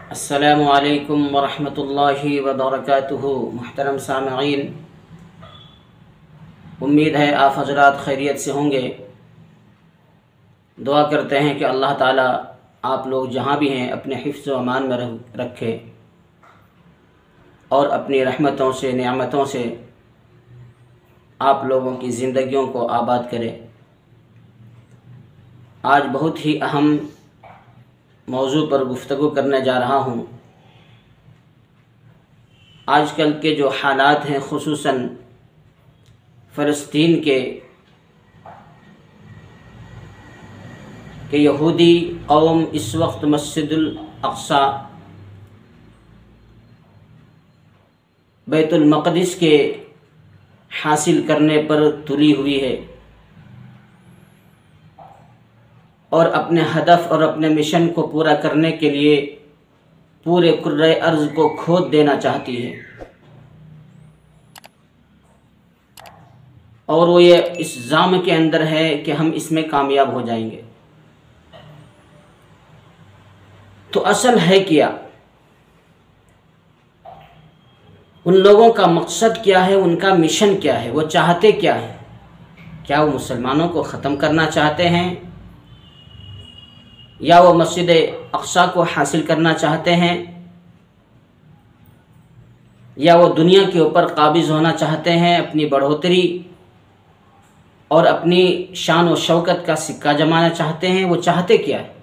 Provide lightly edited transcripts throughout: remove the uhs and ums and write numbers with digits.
अस्सलामु अलैकुम वरहमतुल्लाहि वबरकातुहू। मुहतरम सामईन, उम्मीद है आप हज़रात खैरियत से होंगे। दुआ करते हैं कि अल्लाह ताला आप लोग जहाँ भी हैं अपने हिफ्ज़ व अमान में रखे और अपनी रहमतों से नेमतों से आप लोगों की ज़िंदगियों को आबाद करे। आज बहुत ही अहम मौजू पर गुफ्तगू करने जा रहा हूँ। आजकल के जो हालात हैं, खुसूसन फ़लस्तीन के यहूदी कौम इस वक्त मस्जिदुल अक़सा बैतुल मक़दिस के हासिल करने पर तुली हुई है और अपने हदफ और अपने मिशन को पूरा करने के लिए पूरे कुर्रे अर्ज़ को खोद देना चाहती है। और वो ये इस जाम के अंदर है कि हम इसमें कामयाब हो जाएंगे। तो असल है क्या, उन लोगों का मकसद क्या है, उनका मिशन क्या है, वो चाहते क्या है? क्या वो मुसलमानों को ख़त्म करना चाहते हैं या वो मस्जिद अक़सा को हासिल करना चाहते हैं या वो दुनिया के ऊपर काबिज़ होना चाहते हैं, अपनी बढ़ोतरी और अपनी शान व शौकत का सिक्का जमाना चाहते हैं? वो चाहते क्या है?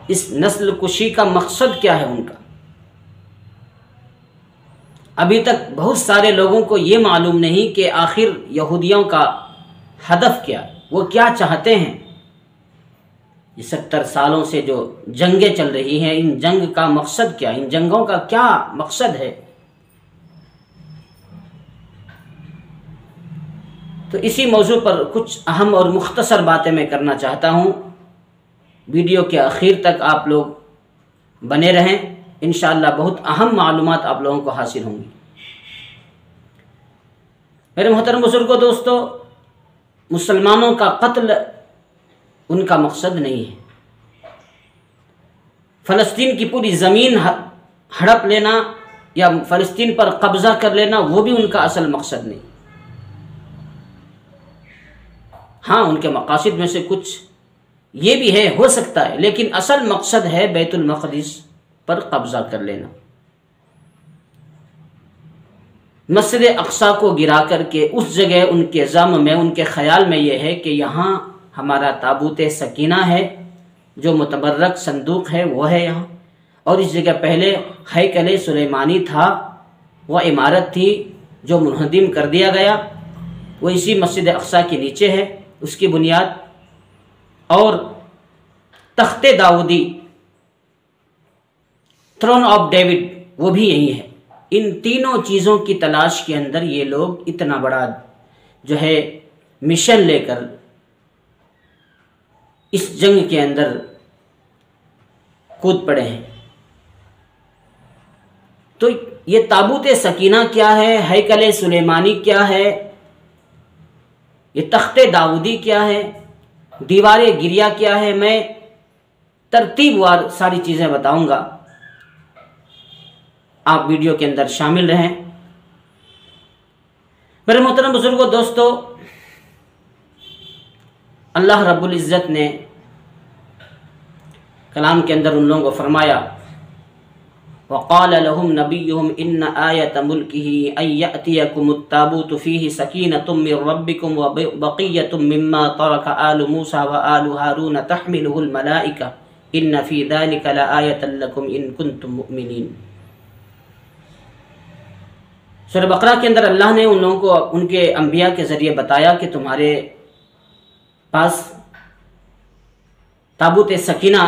इस नस्ल कुशी का मकसद क्या है उनका? अभी तक बहुत सारे लोगों को ये मालूम नहीं कि आखिर यहूदियों का हदफ क्या है, वो क्या चाहते हैं। ये 70 सालों से जो जंगें चल रही हैं, इन जंग का मकसद क्या, इन जंगों का क्या मकसद है? तो इसी मौजू पर कुछ अहम और मुख्तसर बातें मैं करना चाहता हूँ। वीडियो के आखिर तक आप लोग बने रहें, इंशाअल्लाह बहुत अहम मालूमात आप लोगों को हासिल होंगी। मेरे मोहतरम बुजुर्गों, दोस्तों, मुसलमानों का कत्ल उनका मकसद नहीं है। फ़लस्तीन की पूरी ज़मीन हड़प लेना या फ़लस्तीन पर कब्ज़ा कर लेना, वो भी उनका असल मकसद नहीं। हाँ, उनके मकासद में से कुछ ये भी है, हो सकता है, लेकिन असल मकसद है बैतुल मक़दिस पर कब्ज़ा कर लेना। मस्जिद अक़सा को गिरा करके उस जगह उनके ज़म में, उनके ख़याल में यह है कि यहाँ हमारा ताबूत सकीना है, जो मुतबर्रक संदूक है वो है यहाँ। और इस जगह पहले हैकल सुलेमानी था, वह इमारत थी जो मुनहदिम कर दिया गया, वो इसी मस्जिद अक़सा के नीचे है, उसकी बुनियाद। और तख्ते दाऊदी, थ्रोन ऑफ डेविड, वो भी यही है। इन तीनों चीज़ों की तलाश के अंदर ये लोग इतना बड़ा जो है मिशन लेकर इस जंग के अंदर कूद पड़े हैं। तो ये ताबूत सकीना क्या है, हैकल सुलेमानी क्या है, ये तख्ते दाऊदी क्या है, दीवारे गिरिया क्या है, मैं तरतीबवार सारी चीज़ें बताऊंगा। आप वीडियो के अंदर शामिल रहें। मेरे मोहतरम बुजुर्गों, दोस्तों, अल्लाह रब्बुल इज़्ज़त ने कलाम के अंदर उन लोगों को फरमाया, वक़ाल लहुम नबियुहुम इन्न आयत मुल्किही अन यअतियकुमुत ताबूतु फ़ीहि सकीनतुम मिर रब्बिकुम व बक़िय्यतुम मिम्मा तरक आलु मूसा व आलु हारून तहमिलुहुल मलाइका इन्न फ़ी ज़ालिका लआयतन लकुम इन कुंतुम मुमिनीन। सूरह बकरा के अंदर अल्लाह ने उन लोगों को उनके अंबिया के ज़रिए बताया कि तुम्हारे पास ताबूत सकीना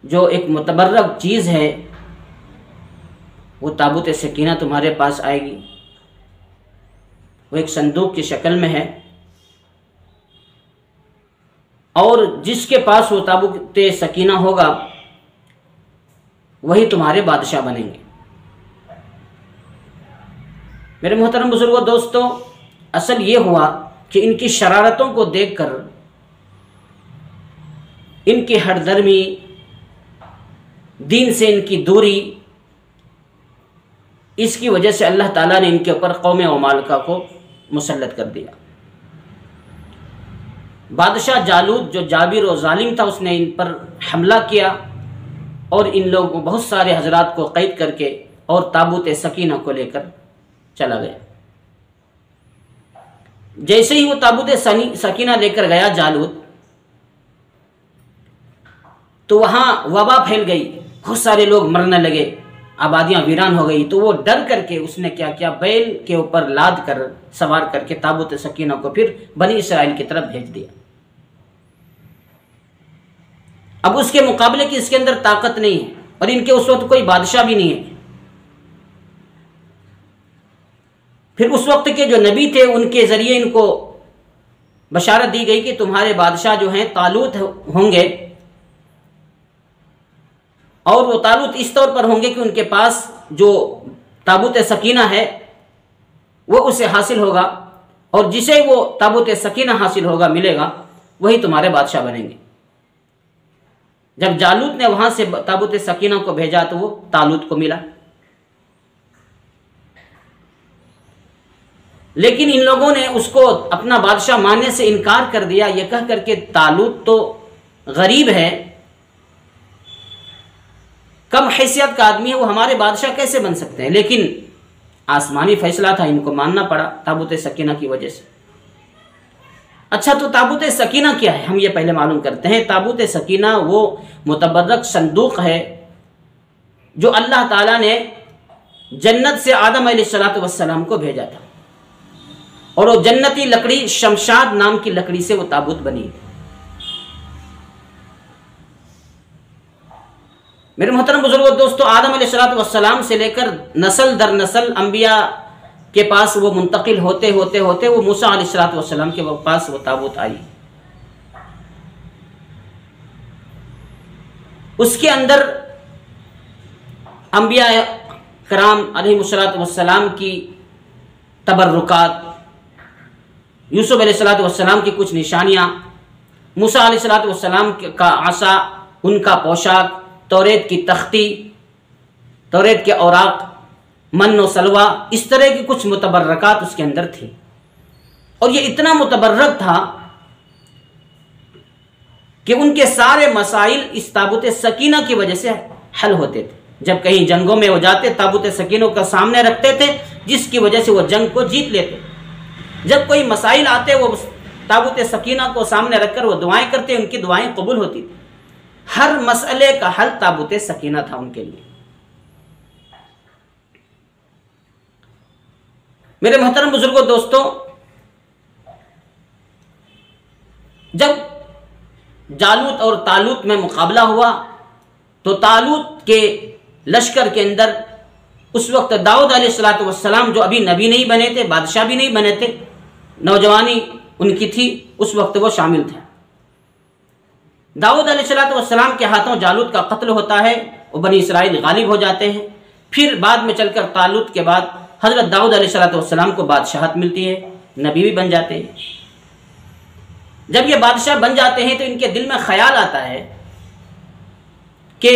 जो एक मुतबर्रक चीज़ है, वो ताबूत सकीना तुम्हारे पास आएगी। वो एक संदूक की शक्ल में है और जिसके पास वो ताबूत सकीना होगा वही तुम्हारे बादशाह बनेंगे। मेरे मोहतरम बुजुर्गों, दोस्तों, असल ये हुआ कि इनकी शरारतों को देखकर, इनकी हठधर्मी, दीन से इनकी दूरी, इसकी वजह से अल्लाह ताला ने इनके ऊपर कौम उमालका को मुसल्लत कर दिया। बादशाह जालूत जो जाबिर और जालिम था, उसने इन पर हमला किया और इन लोगों बहुत सारे हजरात को कैद करके और ताबूत सकीना को लेकर चला गया। जैसे ही वो ताबूत सकीना लेकर गया जालूत, तो वहां वबा फैल गई, बहुत सारे लोग मरने लगे, आबादियां वीरान हो गई। तो वो डर करके उसने क्या किया, बैल के ऊपर लाद कर सवार करके ताबूत सकीना को फिर बनी इसराइल की तरफ भेज दिया। अब उसके मुकाबले की इसके अंदर ताकत नहीं है और इनके उस वक्त कोई बादशाह भी नहीं है। फिर उस वक्त के जो नबी थे, उनके जरिए इनको बशारत दी गई कि तुम्हारे बादशाह जो हैं तालूत होंगे, और वो तालूत इस तौर पर होंगे कि उनके पास जो ताबूत सकीना है वो उसे हासिल होगा, और जिसे वो ताबूत सकीना हासिल होगा, मिलेगा, वही तुम्हारे बादशाह बनेंगे। जब जालूत ने वहां से ताबूत सकीना को भेजा तो वो तालूत को मिला। लेकिन इन लोगों ने उसको अपना बादशाह मानने से इनकार कर दिया, यह कह करके तालूत तो गरीब है, कम हैसियत का आदमी है, वो हमारे बादशाह कैसे बन सकते हैं। लेकिन आसमानी फैसला था, इनको मानना पड़ा ताबूत सकीना की वजह से। अच्छा, तो ताबूत सकीना क्या है, हम ये पहले मालूम करते हैं। ताबूत सकीना वो मुतबर्रक संदूक है जो अल्लाह ताला ने जन्नत से आदम अलैहिस्सलाम को भेजा था, और वो जन्नती लकड़ी शमशाद नाम की लकड़ी से वो ताबूत बनी। मेरे मोहतरम बुजुर्गों, दोस्तों, आदम अलैहिस्सलाम से लेकर नस्ल दर नस्ल अंबिया के पास वो मुंतकिल होते होते होते वो मूसा अलैहिस्सलाम के पास वो ताबूत आई। उसके अंदर अंबिया कराम अलैहिस्सलाम की तबर्रुकात, यूसुफ अलैहिस्सलाम की कुछ निशानियाँ, मूसा अलैहिस्सलाम का आसा, उनका पोशाक, तौरेत की तख्ती, तौरेत के औराक, मन व सलवा, इस तरह की कुछ मुतबर्रकात उसके अंदर थी। और ये इतना मुतबर्रक था कि उनके सारे मसाइल इस ताबूत सकीना की वजह से हल होते थे। जब कहीं जंगों में वो जाते, ताबूत सकीनों का सामने रखते थे, जिसकी वजह से वो जंग को जीत लेते। जब कोई मसाइल आते, वो ताबूत सकीना को सामने रखकर वो दुआएं करते, उनकी दुआएं कबूल होती थी। हर मसले का हल ताबूत सकीना था उनके लिए। मेरे मोहतरम बुजुर्गों, दोस्तों, जब जालूत और तालूत में मुकाबला हुआ तो तालूत के लश्कर के अंदर उस वक्त दाऊद अलैहिस्सलाम, जो अभी नबी नहीं बने थे, बादशाह भी नहीं बने थे, नौजवानी उनकी थी, उस वक्त वो शामिल थे। दाऊद अलैहिस्सलाम के हाथों जालूत का कत्ल होता है, वो बनी इसराइल गालिब हो जाते हैं। फिर बाद में चलकर तालूत के बाद हजरत दाऊद अलैहिस्सलाम को बादशाहत मिलती है, नबी भी बन जाते हैं। जब ये बादशाह बन जाते हैं तो इनके दिल में ख्याल आता है कि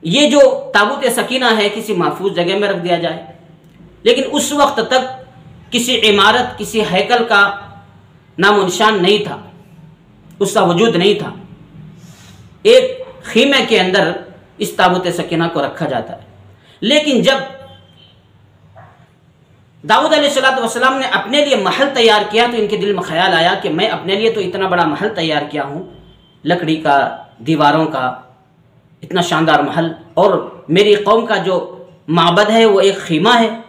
ये जो ताबूत सकीना है किसी महफूज जगह में रख दिया जाए। लेकिन उस वक्त तक किसी इमारत, किसी हैकल का नामो निशान नहीं था, उसका वजूद नहीं था। एक खीमे के अंदर इस ताबूत सकीना को रखा जाता है। लेकिन जब दाऊद अलैहिस्सलाम ने अपने लिए महल तैयार किया तो इनके दिल में ख्याल आया कि मैं अपने लिए तो इतना बड़ा महल तैयार किया हूँ, लकड़ी का, दीवारों का, इतना शानदार महल, और मेरी कौम का जो माबद है वो एक खीमा है,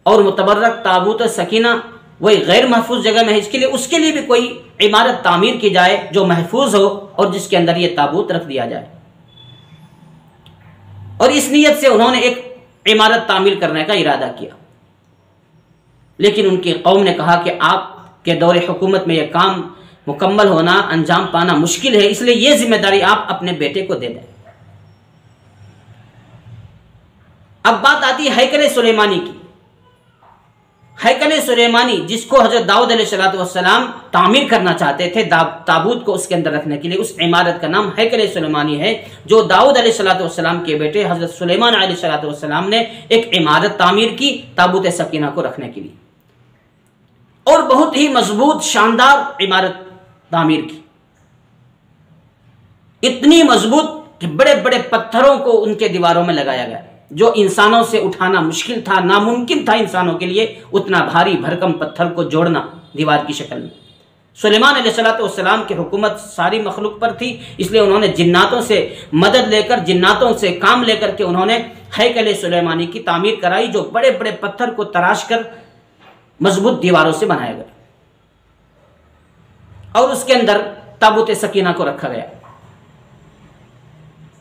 और मुतबर्रक ताबूत सकीना वही गैर महफूज जगह में है। इसके लिए उसके लिए भी कोई इमारत तामीर की जाए जो महफूज हो और जिसके अंदर ये ताबूत रख दिया जाए। और इस नीयत से उन्होंने एक इमारत तामीर करने का इरादा किया। लेकिन उनकी कौम ने कहा कि आपके दौरे हुकूमत में यह काम मुकम्मल होना, अंजाम पाना मुश्किल है, इसलिए यह जिम्मेदारी आप अपने बेटे को दे दें। अब बात आती है हैकल सुलेमानी की। हैकल सुलेमानी जिसको हजरत दाऊद अलैहिस्सलाम तामीर करना चाहते थे ताबूत को उसके अंदर रखने के लिए, उस इमारत का नाम हैकल सुलेमानी है, जो दाऊद अलैहिस्सलाम के बेटे हजरत सुलेमान अलैहिस्सलाम ने एक इमारत तामीर की ताबूत सकीना को रखने के लिए, और बहुत ही मजबूत शानदार इमारत तामीर की, इतनी मजबूत कि बड़े बड़े पत्थरों को उनके दीवारों में लगाया गया, जो इंसानों से उठाना मुश्किल था, नामुमकिन था इंसानों के लिए उतना भारी भरकम पत्थर को जोड़ना दीवार की शक्ल में। सुलेमान अलैहिस्सलाम की हुकूमत सारी मखलूक पर थी, इसलिए उन्होंने जिन्नातों से मदद लेकर, जिन्नातों से काम लेकर के उन्होंने हैकल सुलेमानी की तामीर कराई, जो बड़े बड़े पत्थर को तराश कर मजबूत दीवारों से बनाया गया, और उसके अंदर ताबूत सकीना को रखा गया।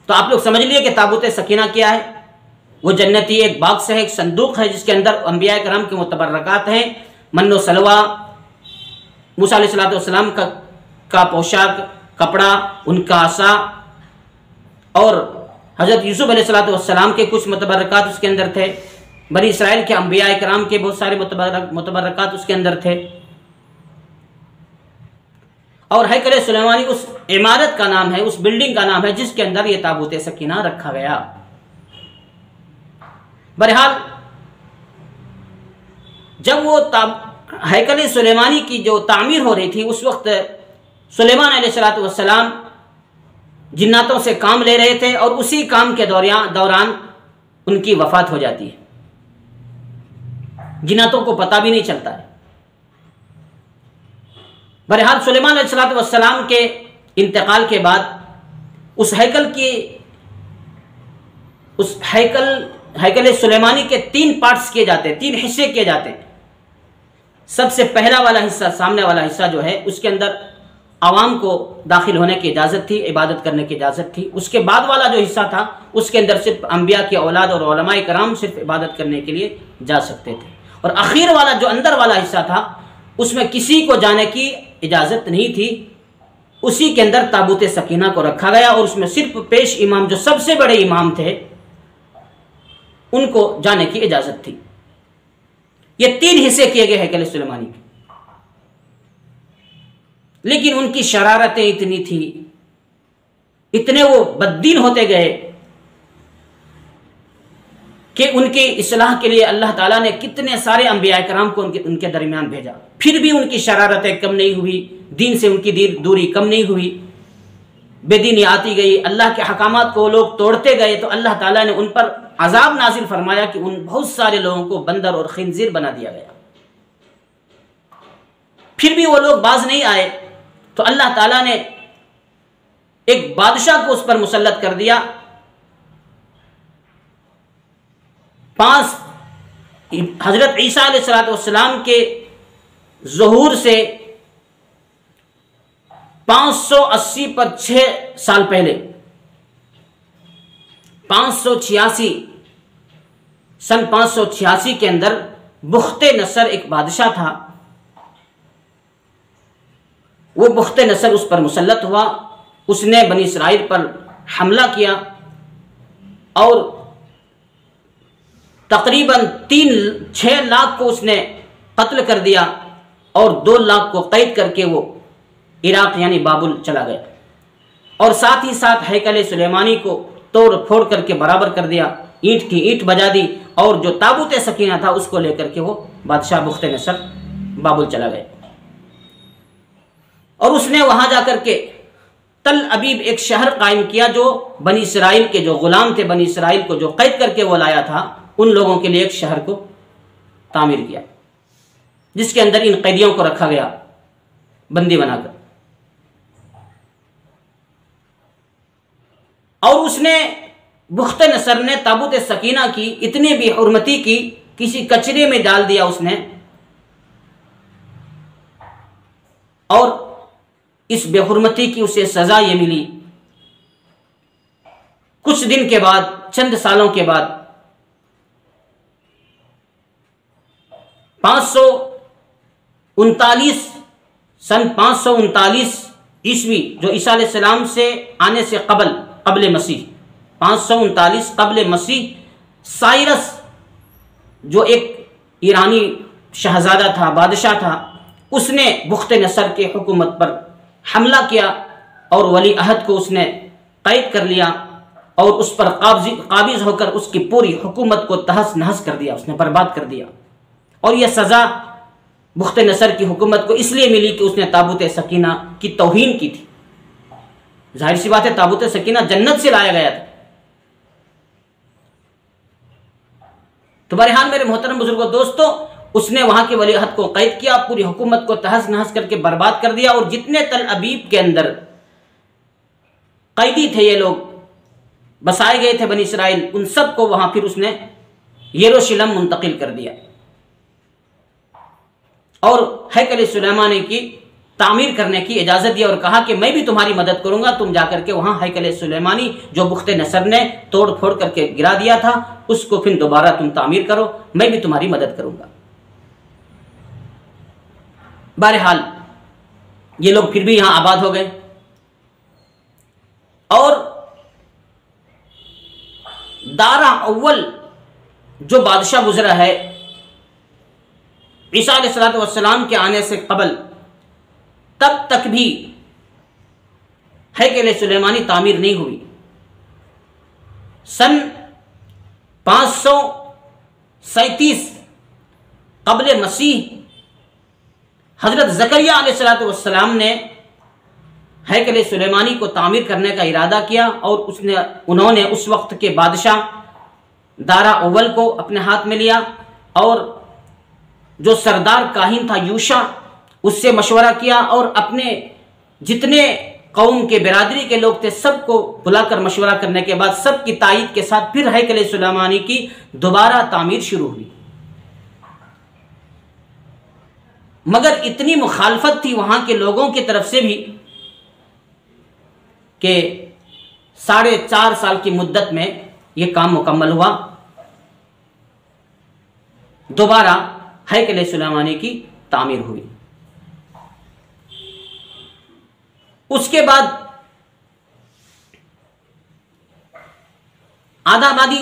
तो आप लोग समझ लिए कि ताबूत सकीना क्या है। वो जन्नती एक बॉक्स है, एक संदूक है, जिसके अंदर अंबिया कराम के मुतबर्रकात हैं, मन्नो सलवा, मूसा अलैहिस्सलाम का पोशाक, कपड़ा, उनका आसा, और हजरत यूसुफ अलैहिस्सलाम के कुछ मुतबर्रकात उसके अंदर थे, बनी इसराइल के अंबिया कराम के बहुत सारे मुतबर्रकात उसके अंदर थे। और हैकल सुलेमानी उस इमारत का नाम है, उस बिल्डिंग का नाम है जिसके अंदर यह ताबूत सकीना रखा गया। बहरहाल जब वो हैकल सुलेमानी की जो तामीर हो रही थी, उस वक्त सुलेमान अलैहिस्सलाम जिन्नातों से काम ले रहे थे, और उसी काम के दौरान उनकी वफात हो जाती है। जिन्नातों को पता भी नहीं चलता है। बहरहाल सुलेमान अलैहिस्सलाम के इंतकाल के बाद उस हैकल सुलेमानी के 3 पार्ट्स किए जाते हैं, 3 हिस्से किए जाते हैं। सबसे पहला वाला हिस्सा, सामने वाला हिस्सा जो है, उसके अंदर आवाम को दाखिल होने की इजाज़त थी, इबादत करने की इजाज़त थी। उसके बाद वाला जो हिस्सा था, उसके अंदर सिर्फ अंबिया की औलाद और उलमाए कराम सिर्फ इबादत करने के लिए जा सकते थे। और आखिर वाला जो अंदर वाला हिस्सा था, उसमें किसी को जाने की इजाज़त नहीं थी। उसी के अंदर ताबूत सकीना को रखा गया, और उसमें सिर्फ पेश इमाम, जो सबसे बड़े इमाम थे, उनको जाने की इजाज़त थी। ये 3 हिस्से किए गए हैकल सुलेमानी के। लेकिन उनकी शरारतें इतनी थी, इतने वो बददीन होते गए कि उनके इस्लाह के लिए अल्लाह ताला ने कितने सारे अंबिया कराम को उनके दरमियान भेजा, फिर भी उनकी शरारतें कम नहीं हुई, दीन से उनकी दूरी कम नहीं हुई, बेदीनी आती गई, अल्लाह के हकामात को लोग तोड़ते गए। तो अल्लाह ताला ने उन पर अजाब नाजिल फरमाया कि उन बहुत सारे लोगों को बंदर और खिंजीर बना दिया गया। फिर भी वो लोग बाज नहीं आए, तो अल्लाह ताला ने एक बादशाह को उस पर मुसल्लत कर दिया। 5 हजरत ईसा अलैहिस्सलाम के ज़हूर से 580 पर 6 साल पहले 586 सन 586 के अंदर बुख्ते नसर एक बादशाह था। वो बुख्ते नसर उस पर मुसल्लत हुआ, उसने बनी इसराइल पर हमला किया और तकरीबन 6 लाख को उसने कत्ल कर दिया और 2 लाख को कैद करके वो इराक यानी बाबुल चला गया, और साथ ही साथ हैकल सुलेमानी को तोड़ फोड़ करके बराबर कर दिया, ईंट की ईंट बजा दी, और जो ताबूत सकीना था उसको लेकर के वो बादशाह बुख्ते नसर बाबुल चला गया। और उसने वहां जाकर के तल अबीब एक शहर कायम किया, जो बनी इसराइल के जो गुलाम थे, बनी इसराइल को जो कैद करके वो लाया था, उन लोगों के लिए एक शहर को तामीर किया, जिसके अंदर इन कैदियों को रखा गया बंदी बनाकर। और उसने बुख्ते नसर ने ताबूत सकीना की इतनी बेहुरमती की, किसी कचरे में डाल दिया उसने, और इस बेहुरमती की उसे सजा ये मिली। कुछ दिन के बाद, चंद सालों के बाद, 539 ईस्वी, जो ईसा अलैहिस्सलाम से आने से कबल मसीह, 539 कबल मसीह, साइरस जो एक ईरानी शहजादा था, बादशाह था, उसने बुख्त नसर के हुकूमत पर हमला किया और वली अहद को उसने कैद कर लिया और उस पर काबिज होकर उसकी पूरी हुकूमत को तहस नहस कर दिया, उसने बर्बाद कर दिया। और यह सज़ा बुख्त नसर की हुकूमत को इसलिए मिली कि उसने ताबूत सकीना की तौहीन की थी। जाहिर सी बात है, ताबूत सकीना जन्नत से लाया गया था। तो बहरहाल मेरे मोहतरम बुजुर्गों दोस्तों, उसने वहां के वली अहद को कैद किया, पूरी हुकूमत को तहस नहस करके बर्बाद कर दिया और जितने तल अबीब के अंदर कैदी थे, ये लोग बसाए गए थे बनी इसराइल, उन सब को वहां फिर उसने यरूशलेम मुंतकिल कर दिया और हैकल सुलेमानी की तामीर करने की इजाजत दी और कहा कि मैं भी तुम्हारी मदद करूंगा, तुम जाकर के वहां हैकल सुलेमानी जो बुख्त नसर ने तोड़ फोड़ करके गिरा दिया था उसको फिर दोबारा तुम तामीर करो, मैं भी तुम्हारी मदद करूंगा। बहरहाल ये लोग फिर भी यहां आबाद हो गए और दारा अव्वल जो बादशाह गुजरा है ईसा अलैहिस्सलाम के आने से कबल, तब तक भी हैकल सुलेमानी तामीर नहीं हुई। सन 537 कबल मसीह हजरत ज़करिया अलैहिस्सलाम ने हैकल सुलेमानी को तामीर करने का इरादा किया और उन्होंने उस वक्त के बादशाह दारा अव्वल को अपने हाथ में लिया और जो सरदार काहिन था यूशा, उससे मशवरा किया और अपने जितने कौम के बिरादरी के लोग थे सबको बुलाकर मशवरा करने के बाद सबकी तायीद के साथ फिर हैकल सुलेमानी की दोबारा तामीर शुरू हुई। मगर इतनी मुखालफत थी वहां के लोगों की तरफ से भी कि 4.5 साल की मुद्दत में यह काम मुकम्मल हुआ, दोबारा हैकल सुलेमानी की तामीर हुई। उसके बाद आदाबादी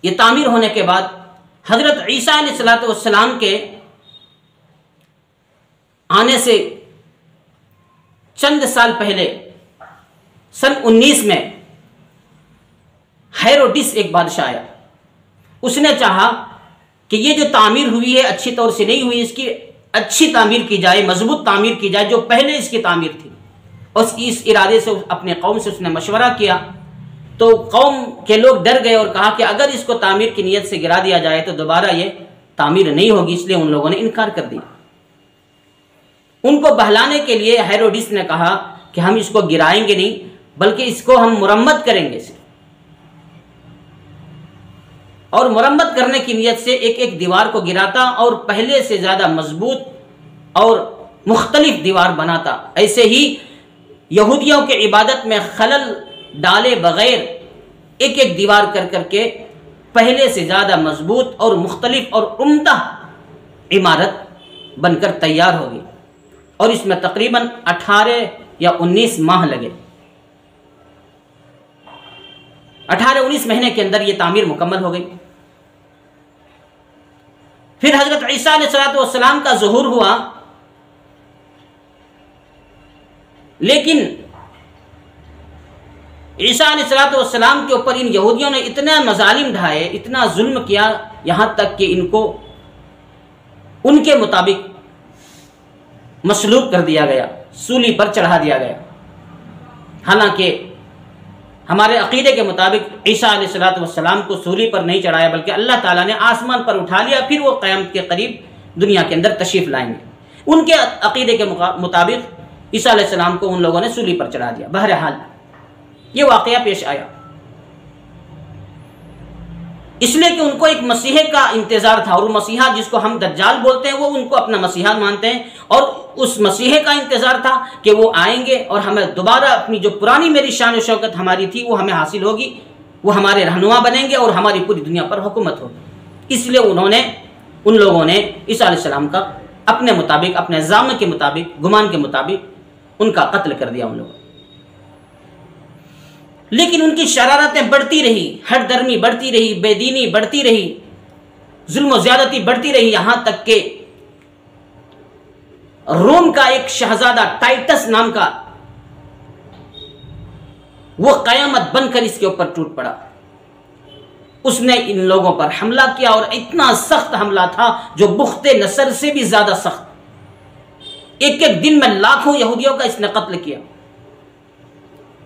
ये तामीर होने के बाद हजरत ईसा अलैहिस्सलाम के आने से चंद साल पहले सन 19 में हेरोडिस एक बादशाह आया। उसने चाहा कि ये जो तामीर हुई है अच्छी तौर से नहीं हुई, इसकी अच्छी तामीर की जाए, मजबूत तामीर की जाए जो पहले इसकी तामीर थी। और इस इरादे से अपने कौम से उसने मशवरा किया तो कौम के लोग डर गए और कहा कि अगर इसको तामीर की नीयत से गिरा दिया जाए तो दोबारा ये तामीर नहीं होगी, इसलिए उन लोगों ने इनकार कर दिया। उनको बहलाने के लिए हेरोडिस ने कहा कि हम इसको गिराएंगे नहीं बल्कि इसको हम मुरम्मत करेंगे और मुरम्मत करने की नीयत से एक एक दीवार को गिराता और पहले से ज्यादा मजबूत और मुख्तलिफ दीवार बनाता। ऐसे ही यहूदियों के इबादत में खलल डाले बगैर एक एक दीवार कर करके पहले से ज्यादा मजबूत और मुख्तलिफ और उम्दा इमारत बनकर तैयार होगी और इसमें तकरीबन 18 या 19 माह लगे। 18-19 महीने के अंदर यह तामीर मुकम्मल हो गई। फिर हजरत ईसा अलैहिस्सलाम का ज़ुहूर हुआ, लेकिन ईसा अलैहिस्सलाम के ऊपर इन यहूदियों ने इतना मजालिम ढाए, इतना जुल्म किया, यहां तक कि इनको उनके मुताबिक मसलूब कर दिया गया, सूली पर चढ़ा दिया गया। हालांकि हमारे अकीदे के मुताबिक ईसा अलैहिस्सलाम को सूली पर नहीं चढ़ाया बल्कि अल्लाह ताला ने आसमान पर उठा लिया, फिर वो क़यामत के करीब दुनिया के अंदर तशरीफ़ लाएंगे। उनके अकीदे के मुताबिक ईसा अलैहिस्सलाम को उन लोगों ने सूली पर चढ़ा दिया। बहरहाल ये वाक़या पेश आया इसलिए कि उनको एक मसीहे का इंतज़ार था और मसीहा जिसको हम दज्जाल बोलते हैं वो उनको अपना मसीहा मानते हैं और उस मसीहे का इंतज़ार था कि वो आएंगे और हमें दोबारा अपनी जो पुरानी मेरी शान और शौकत हमारी थी वो हमें हासिल होगी, वो हमारे रहनुमा बनेंगे और हमारी पूरी दुनिया पर हुकूमत होगी। इसलिए उन लोगों ने ईसा अलैहिस्सलाम का अपने मुताबिक, अपने ज़ाम के मुताबिक, गुमान के मुताबिक उनका कत्ल कर दिया उन लोगों। लेकिन उनकी शरारतें बढ़ती रही, हरदर्मी बढ़ती रही, बेदीनी बढ़ती रही जुल्म ज्यादती बढ़ती रही, यहां तक कि रोम का एक शहजादा टाइटस नाम का वो कयामत बनकर इसके ऊपर टूट पड़ा। उसने इन लोगों पर हमला किया और इतना सख्त हमला था जो बुख्ते नसर से भी ज्यादा सख्त। एक एक दिन में लाखों यहूदियों का इसने कत्ल किया।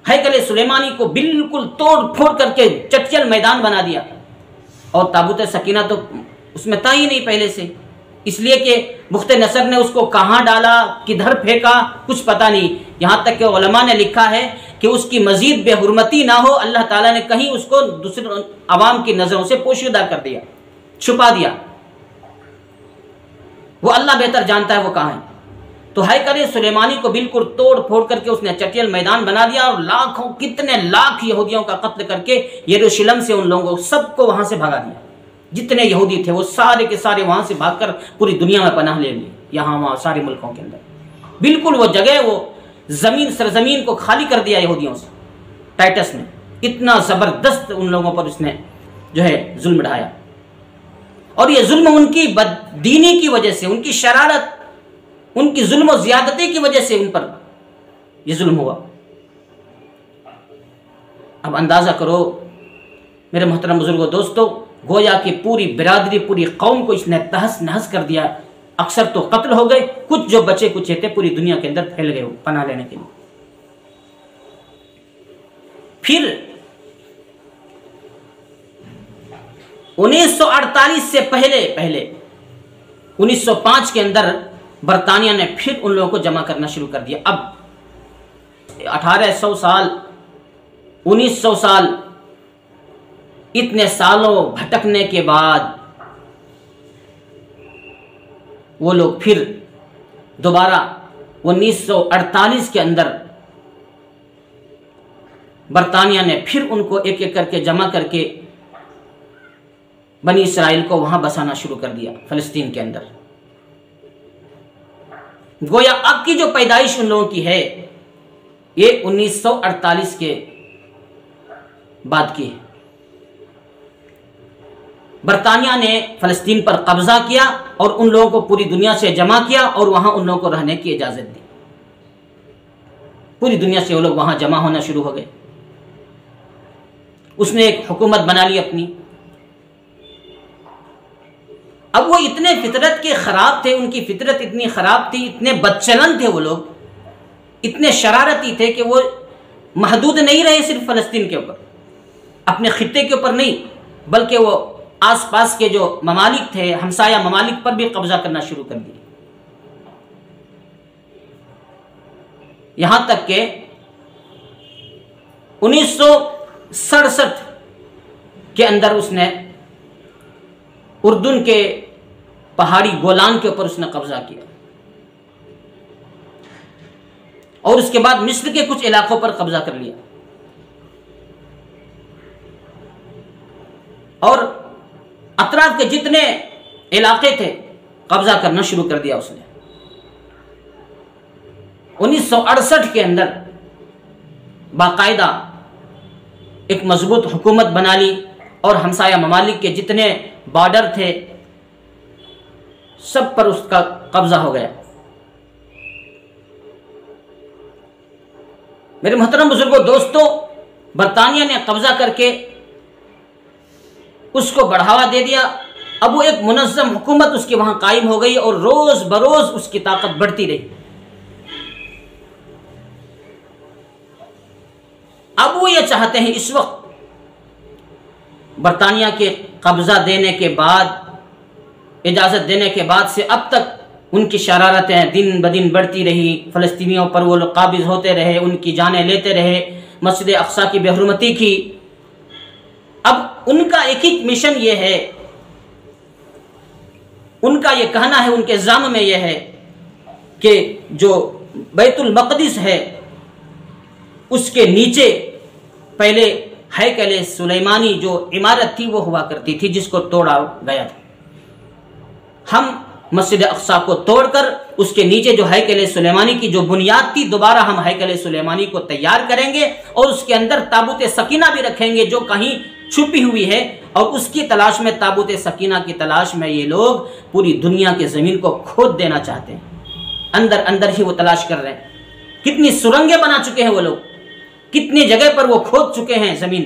हैकल सुलेमानी को बिल्कुल तोड़ फोड़ करके चटियल मैदान बना दिया और ताबूत सकीना तो उसमें था ही नहीं पहले से, इसलिए कि बुख्ते नसर ने उसको कहाँ डाला, किधर फेंका, कुछ पता नहीं। यहाँ तक कि उलमा ने लिखा है कि उसकी मजीद बेहुरमती ना हो, अल्लाह ताला ने कहीं उसको दूसरे अवाम की नज़रों से पोशीदा कर दिया, छुपा दिया। वो अल्लाह बेहतर जानता है वो कहाँ है। तो हैकल सुलेमानी को बिल्कुल तोड़ फोड़ करके उसने चटियल मैदान बना दिया और लाखों, कितने लाख यहूदियों का कत्ल करके यरूशलेम से उन लोगों सबको वहां से भगा दिया। जितने यहूदी थे वो सारे के सारे वहां से भागकर पूरी दुनिया में पनाह ले लिए, यहाँ वहाँ सारे मुल्कों के अंदर। बिल्कुल वो जगह, वो जमीन सरजमीन को खाली कर दिया यहूदियों से टाइटस ने। इतना जबरदस्त उन लोगों पर उसने जो है जुल्म ढाया। और ये जुल्म उनकी बददीनी की वजह से, उनकी शरारत, उनकी जुल्म और ज्यादती की वजह से उन पर यह जुल्म हुआ। अब अंदाजा करो मेरे मोहतरम बुजुर्गों दोस्तों, गोया कि पूरी बिरादरी, पूरी कौम को इसने तहस नहस कर दिया। अक्सर तो कत्ल हो गए, कुछ जो बचे कुचे थे पूरी दुनिया के अंदर फैल गए पनाह लेने के लिए। फिर 1948 से पहले 1905 के अंदर बरतानिया ने फिर उन लोगों को जमा करना शुरू कर दिया। अब 1800 साल, 1900 साल, इतने सालों भटकने के बाद वो लोग फिर दोबारा 1948 के अंदर बरतानिया ने फिर उनको एक एक करके जमा करके बनी इसराइल को वहां बसाना शुरू कर दिया फलस्तीन के अंदर। गोया अब की जो पैदाइश उन लोगों की है ये 1948 के बाद की है। बरतानिया ने फलस्तीन पर कब्जा किया और उन लोगों को पूरी दुनिया से जमा किया और वहां उन लोगों को रहने की इजाजत दी। पूरी दुनिया से वो लोग वहां जमा होना शुरू हो गए। उसने एक हुकूमत बना ली अपनी। अब वो इतने फितरत के खराब थे, उनकी फितरत इतनी खराब थी, इतने बदचलन थे वो लोग, इतने शरारती थे कि वो महदूद नहीं रहे सिर्फ फलस्तीन के ऊपर, अपने खित्ते के ऊपर नहीं, बल्कि वो आसपास के जो ममालिक थे, हमसाया ममालिक पर भी कब्जा करना शुरू कर दिया। यहां तक के 1967 के अंदर उसने उर्दून के पहाड़ी गोलान के ऊपर उसने कब्जा किया और उसके बाद मिस्र के कुछ इलाकों पर कब्जा कर लिया और अतराफ के जितने इलाके थे कब्जा करना शुरू कर दिया उसने। 1968 के अंदर बाकायदा एक मजबूत हुकूमत बना ली और हमसाया ममालिक के जितने बॉर्डर थे सब पर उसका कब्जा हो गया। मेरे मोहतरम बुजुर्गों दोस्तों, बरतानिया ने कब्जा करके उसको बढ़ावा दे दिया। अब वो एक मुनज़्ज़म हुकूमत उसकी वहां कायम हो गई और रोज बरोज उसकी ताकत बढ़ती रही। अब वो ये चाहते हैं, इस वक्त बरतानिया के कब्जा देने के बाद, इजाज़त देने के बाद से अब तक उनकी शरारतें दिन ब दिन बढ़ती रही। फ़लस्तीनियों पर वो लोग काबिज़ होते रहे, उनकी जानें लेते रहे, मस्जिद अक़सा की बेहुरमती की। अब उनका एक ही मिशन ये है, उनका ये कहना है, उनके ज़ाम में ये है कि जो बैतुल मक़दिस है उसके नीचे पहले हैकल सुलेमानी जो इमारत थी वो हुआ करती थी, जिसको तोड़ा गया था। हम मस्जिद अक़सा को तोड़कर उसके नीचे जो हैकल सुलेमानी की जो बुनियाद थी, दोबारा हम हैकल सुलेमानी को तैयार करेंगे और उसके अंदर ताबूत सकीना भी रखेंगे जो कहीं छुपी हुई है, और उसकी तलाश में, ताबूत सकीना की तलाश में ये लोग पूरी दुनिया की ज़मीन को खोद देना चाहते हैं। अंदर अंदर ही वो तलाश कर रहे हैं। कितनी सुरंगें बना चुके हैं वो लोग, कितनी जगह पर वो खोद चुके हैं ज़मीन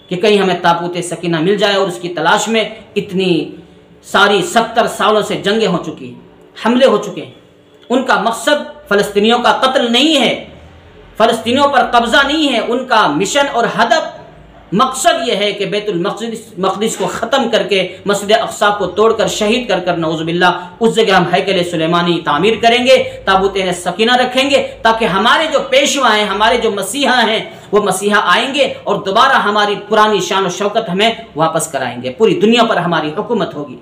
कि कहीं हमें ताबूत सकीना मिल जाए, और उसकी तलाश में इतनी सारी 70 सालों से जंगें हो चुकी हैं, हमले हो चुके हैं। उनका मकसद फ़लस्तीनियों का कत्ल नहीं है, फ़लस्तीनियों पर कब्ज़ा नहीं है। उनका मिशन और हदफ, मकसद यह है कि बैतुल मक़दिस को ख़त्म करके मस्जिद अक़सा को तोड़कर शहीद कर कर नऊज़ुबिल्लाह उस जगह हम हैकल सुलेमानी तामीर करेंगे, ताबूत सकीना रखेंगे, ताकि हमारे जो पेशवा हैं, हमारे जो मसीहा हैं, वो मसीहा आएंगे और दोबारा हमारी पुरानी शान और शौकत हमें वापस कराएंगे। पूरी दुनिया पर हमारी हुकूमत होगी,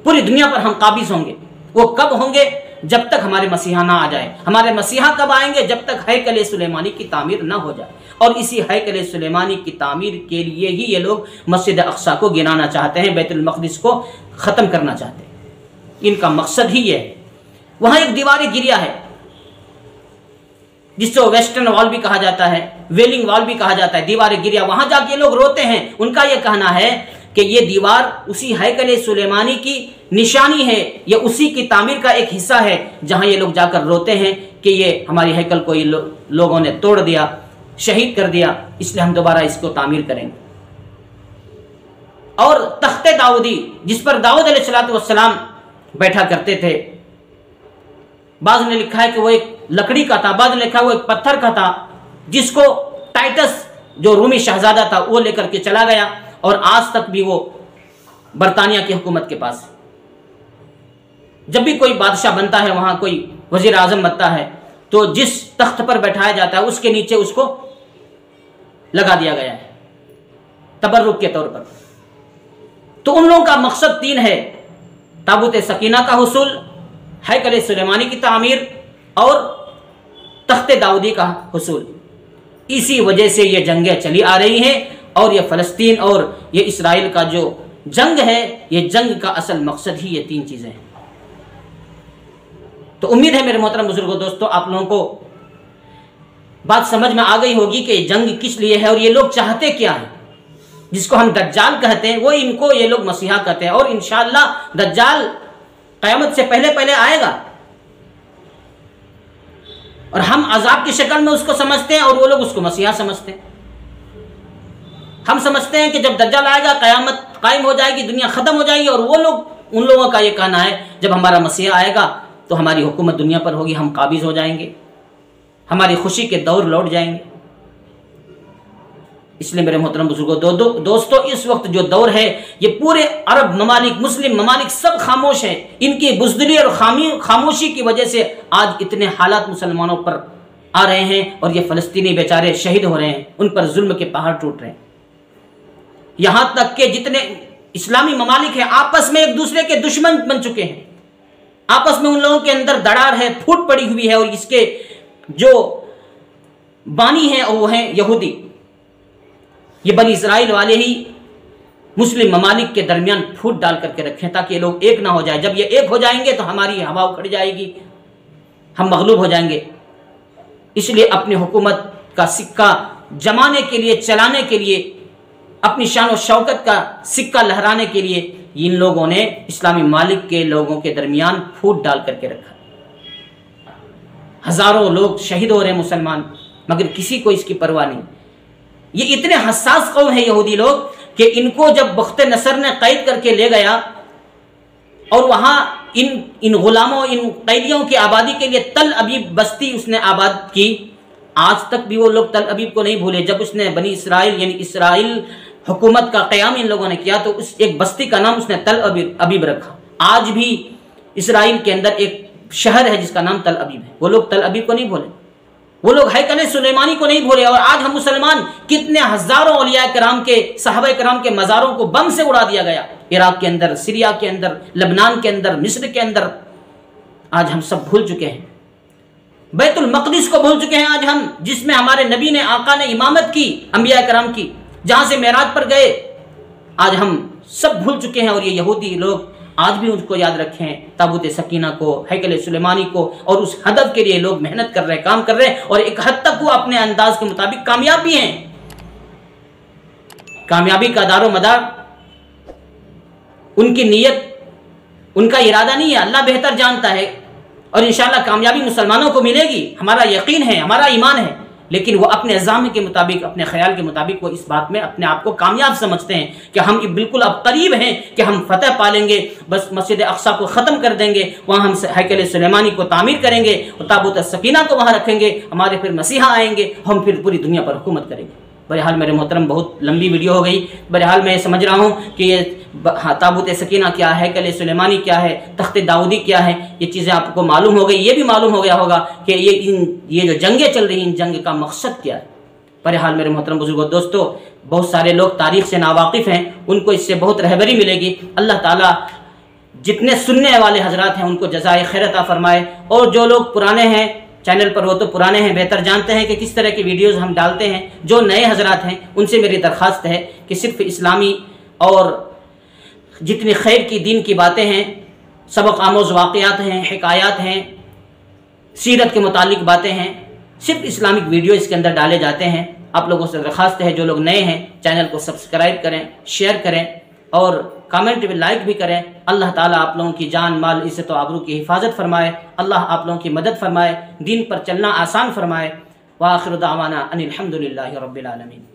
पूरी दुनिया पर हम काबिज होंगे। वो कब होंगे? जब तक हमारे मसीहा ना आ जाए। हमारे मसीहा कब आएंगे? जब तक हैकल सुलेमानी की तामीर ना हो जाए। और इसी हैकल सुलेमानी की तामीर के लिए ही ये लोग मस्जिद अक़सा को गिराना चाहते हैं, बैतुल मक़दिस को ख़त्म करना चाहते हैं। इनका मकसद ही ये है। वहाँ एक दीवार गिरिया है जिसको वेस्टर्न वॉल भी कहा जाता है, वेलिंग वॉल भी कहा जाता है, दीवार गिरिया। वहाँ जाके लोग रोते हैं। उनका यह कहना है कि ये दीवार उसी हैकल सुलेमानी की निशानी है, ये उसी की तामीर का एक हिस्सा है, जहाँ ये लोग जाकर रोते हैं कि ये हमारी हैकल को लोगों ने तोड़ दिया, शहीद कर दिया, इसलिए हम दोबारा इसको तामीर करेंगे। और तख्ते दाऊदी, जिस पर दाऊद अलैहिस्सलाम बैठा करते थे, बाज़ ने लिखा है कि वो एक लकड़ी का था, बाज़ ने लिखा है वो एक पत्थर का था, जिसको टाइटस जो रूमी शहजादा था वो लेकर के चला गया, और आज तक भी वो बरतानिया की हुकूमत के पास। जब भी कोई बादशाह बनता है, वहां कोई वजीर आजम बनता है, तो जिस तख्त पर बैठाया जाता है उसके नीचे उसको लगा दिया गया है तबर्रुक के तौर पर। तो उन लोगों का मकसद 3 है: ताबूत सकीना का हुसूल, हैकल सुलेमानी की तामीर, और तख्ते दाऊदी का हुसूल। इसी वजह से ये जंगें चली आ रही हैं, और ये फ़लस्तीन और ये इसराइल का जो जंग है, ये जंग का असल मकसद ही ये 3 चीज़ें हैं। तो उम्मीद है मेरे मोहतरम बुजुर्गों, दोस्तों, आप लोगों को बात समझ में आ गई होगी कि जंग किस लिए है और ये लोग चाहते क्या है। जिसको हम दज्जाल कहते हैं, वो इनको ये लोग मसीहा कहते हैं, और इंशाअल्लाह दज्जाल क़यामत से पहले पहले आएगा, और हम अजाब की शक्ल में उसको समझते हैं और वो लोग उसको मसीहा समझते हैं। हम समझते हैं कि जब दज्जाल आएगा क़यामत कायम हो जाएगी, दुनिया ख़त्म हो जाएगी, और वो लोग, उन लोगों का ये कहना है जब हमारा मसीहा आएगा तो हमारी हुकूमत दुनिया पर होगी, हम काबिज हो जाएंगे, हमारी खुशी के दौर लौट जाएंगे। इसलिए मेरे मोहतरम बुजुर्गों, दोस्तों, इस वक्त जो दौर है, ये पूरे अरब ममालिक, मुस्लिम ममालिक सब खामोश हैं। इनकी बुज़दिली और खामोशी की वजह से आज इतने हालात मुसलमानों पर आ रहे हैं, और ये फ़लस्तीनी बेचारे शहीद हो रहे हैं, उन पर जुल्म के पहाड़ टूट रहे हैं। यहाँ तक कि जितने इस्लामी ममालिक हैं आपस में एक दूसरे के दुश्मन बन चुके हैं। आपस में उन लोगों के अंदर दरार है, फूट पड़ी हुई है, और इसके जो बानी हैं वो हैं यहूदी। ये बनी इस्राइल वाले ही मुस्लिम ममालिक के दरमियान फूट डाल करके रखें ताकि ये लोग एक ना हो जाए। जब ये एक हो जाएंगे तो हमारी हवा उखड़ जाएगी, हम मगलूब हो जाएंगे। इसलिए अपनी हुकूमत का सिक्का जमाने के लिए, चलाने के लिए, अपनी शान और शौकत का सिक्का लहराने के लिए इन लोगों ने इस्लामी ममालिक के लोगों के दरमियान फूट डाल करके रखा। हजारों लोग शहीद हो रहे हैं मुसलमान, मगर किसी को इसकी परवाह नहीं। ये इतने हसास कौम है यहूदी लोग कि इनको जब बख्त नसर ने कैद करके ले गया और वहां इन गुलामों, इन कैदियों की आबादी के लिए तल अबीब बस्ती उसने आबाद की, आज तक भी वो लोग तल अबीब को नहीं भूले। जब उसने बनी इसराइल यानी इसराइल हुकूमत का क़याम इन लोगों ने किया तो उस एक बस्ती का नाम उसने तल अबीब रखा। आज भी इसराइल के अंदर एक शहर है जिसका नाम तल अबीब है। वो लोग तल अबीब को नहीं भूले, वो लोग हैकल सुलेमानी को नहीं भूले। और आज हम मुसलमान कितने हजारों औलिया कराम के, सहाबा कराम के मज़ारों को बम से उड़ा दिया गया, इराक के अंदर, सीरिया के अंदर, लबनान के अंदर, मिस्र के अंदर। आज हम सब भूल चुके हैं। बैतुल मक़दिस को भूल चुके हैं आज हम, जिसमें हमारे नबी ने, आका ने इमामत की, अंबिया कराम की, जहां से मेराज पर गए। आज हम सब भूल चुके हैं। और ये यहूदी लोग आज भी उनको याद रखें, ताबूत सकीना को, हैकल सुलेमानी को, और उस हदफ के लिए लोग मेहनत कर रहे हैं, काम कर रहे हैं, और एक हद तक वो अपने अंदाज के मुताबिक कामयाब भी हैं। कामयाबी का दारो मदार उनकी नीयत, उनका इरादा नहीं है, अल्लाह बेहतर जानता है। और इंशाअल्लाह कामयाबी मुसलमानों को मिलेगी, हमारा यकीन है, हमारा ईमान है। लेकिन वो अपने अज़ाम के मुताबिक, अपने ख्याल के मुताबिक वो इस बात में अपने आप को कामयाब समझते हैं कि हम बिल्कुल अब करीब हैं कि हम फतह पा लेंगे, बस मस्जिद अक़सा को ख़त्म कर देंगे, वहाँ हम हैकल सुलेमानी को तामीर करेंगे और ताबूत सकीना को वहाँ रखेंगे, हमारे फिर मसीहा आएंगे, हम फिर पूरी दुनिया पर हुकूमत करेंगे। बहरहाल मेरे मोहतरम, बहुत लंबी वीडियो हो गई। बहरहाल मैं समझ रहा हूँ कि ये ताबूत सकीना क्या है, हैकल सुलेमानी क्या है, तख्त दाऊदी क्या है, ये चीज़ें आपको मालूम हो गई। ये भी मालूम हो गया होगा कि ये जो जंगें चल रही हैं, इन जंग का मकसद क्या है। बहरहाल मेरे मोहतरम बुजुर्गों, दोस्तों, बहुत सारे लोग तारीख़ से नावाकिफ़ हैं, उनको इससे बहुत रहबरी मिलेगी। अल्लाह ताला जितने सुनने वाले हजरात हैं उनको जज़ाए खैर अता फरमाए, और जो लोग पुराने हैं चैनल पर, वो तो पुराने हैं, बेहतर जानते हैं कि किस तरह की वीडियोज़ हम डालते हैं। जो नए हजरात हैं उनसे मेरी दरख्वास्त है कि सिर्फ इस्लामी और जितनी खैर की दीन की बातें हैं, सबक आमोज़ वाक़यात हैं, हिकायात हैं, सीरत के मुतालिक बातें हैं, सिर्फ इस्लामिक वीडियो इसके अंदर डाले जाते हैं। आप लोगों से दरख्वास्त है, जो लोग नए हैं चैनल को सब्सक्राइब करें, शेयर करें और कमेंट भी, लाइक भी करें। अल्लाह ताला आप लोगों की जान, माल, इज़्ज़त और आबरू की हिफाजत फरमाए। अल्लाह आप लोगों की मदद फरमाए, दीन पर चलना आसान फरमाए। व आखिर दावाना अनिल हम्दुलिल्लाहि रब्बिल आलमीन।